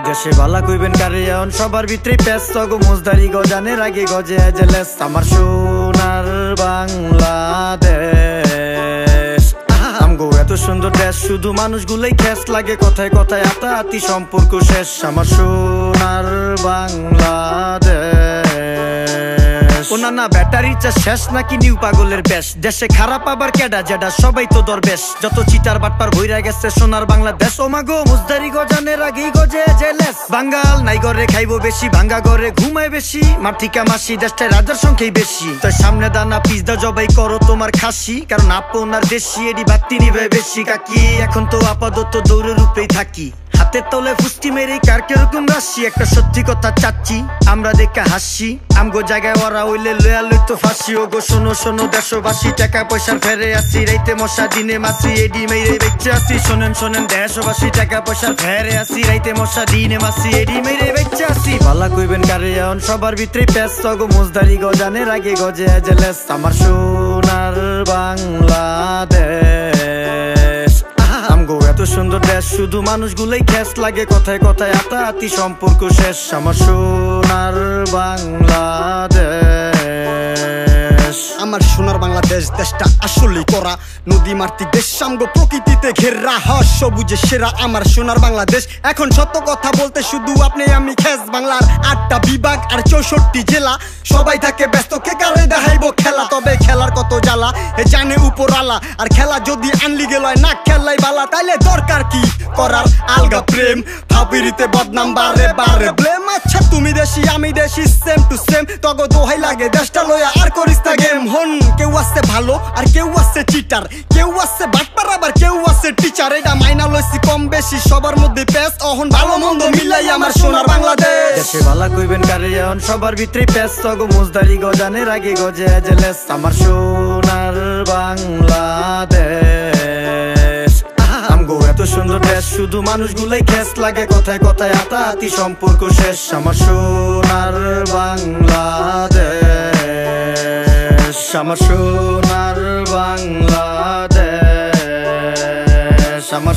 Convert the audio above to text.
দেশে ভালা কইবেন কারে এখন সবার ভিতরে পেস তগো মুজদারি গজানের আগে গজে এজেলেস আমার সোনার বাংলাদেশ আমগো এত সুন্দর দেশ শুধু মানুষগুলাই খ্যাস লাগে কথায় কথায় আতাআতি সম্পর্ক শেষ আমার সোনার বাংলাদেশ ও না ব্যাটারির চা শেষ নাকি নিউ পাগলের বেশ দেশে খারাপ আবার কেডা যেডা সবাই তো দরবেশ যত চিটার বাটপার ভইরা গেছে সোনার বাংলাদেশ ও মাগো মুজদারি গজানের আগেই গজে জেলেস বাঙ্গাল নাই ঘরে খাইবো বেশি ভাঙ্গা ঘরে ঘুমায় বেশি মাটিকা মাসি দেশটায় রাজার সংখ্যাই বেশি তাই সামনে দানা পিজদা জবাই করো তোমার খাসি কারণ আপনার দেশি এডি বাত্তি নিবে বেশি কাকি এখন তো আপাতত দৌড়ের উপরেই থাকি হাতের তলে ফুস্তি মেরে কার কিরকম রাশি একটা সত্যি কথা চাচ্ছি আমরা দেখে হাসি আমগো জায়গায় ওরা হইলে লয়া লইতো ফাঁসি ও গো শোনো শোনো দেশবাসী টাকা পয়সার ফেরে আসি রাইতে মশা দিনে মাসি এডি মেরে বেঁচে আসি শোনেন শোনেন দেশবাসী টাকা পয়সার ফেরে আসি রাইতে মশা দিনে মাসি এডি মেরে বেঁচে আসি ভালা কইবেন কারে এখন সবার ভিতরে পেস তগো মুজদারি গজানের আগে গজে এজেলেস আমার সোনার বাংলাদেশ আমগো এত সুন্দর দেশ শুধু মানুষগুলাই খ্যাস লাগে কথায় কথায় আতাআতি সম্পর্ক শেষ আমার সোনার বাংলাদেশ আমার সোনার বাংলাদেশ দেশটা আসলেই করা নদী মাতৃক দেশ আমগো প্রকৃতিতে ঘেরা সবুজে সেরা আমার সোনার বাংলাদেশ এখন সত্য কথা বলতে শুধু আপনি আমি খেস বাংলার 8টা বিভাগ আর 64 জেলা সবাই থাকে ব্যস্ত কে কারে দেখাইবো খেলা তবে খেলার কত জ্বালা এ জানে উপরালা আর খেলা যদি আনলিগেল হয় না খেলাই বালা তাইলে দরকার কি করার আলগা প্রেম ভাবিরিতে বদনাম বারে বারে ব্লেম আচ্ছা তুমি দেশি আমি দেশি সেম টু সেম তগো দোহাই লাগে দেশটা লয়া আর করিস তা গেম হন কেউ আছে ভালো আর কেউ আছে চিটার কেউ আছে বাটপার আবার কেউ আছে টিচার এটা মাইনা লইছি কম বেশি সবার মধ্যে পেস অহন ভালো মন্দ মিলাই আমার সোনার বাংলাদেশ দেশে ভালা কইবেন কারে এখন সবার ভিতরে পেস তগো মুজদারি গজানের আগে গজে এজেলেস আমার সোনার বাংলাদেশ আমগো এত সুন্দর দেশ শুধু মানুষগুলাই খ্যাস লাগে কথায় কথায় আতাআতি সম্পর্ক শেষ আমার সোনার বাংলাদেশ আমার সোনার বাংলাদেশ আমার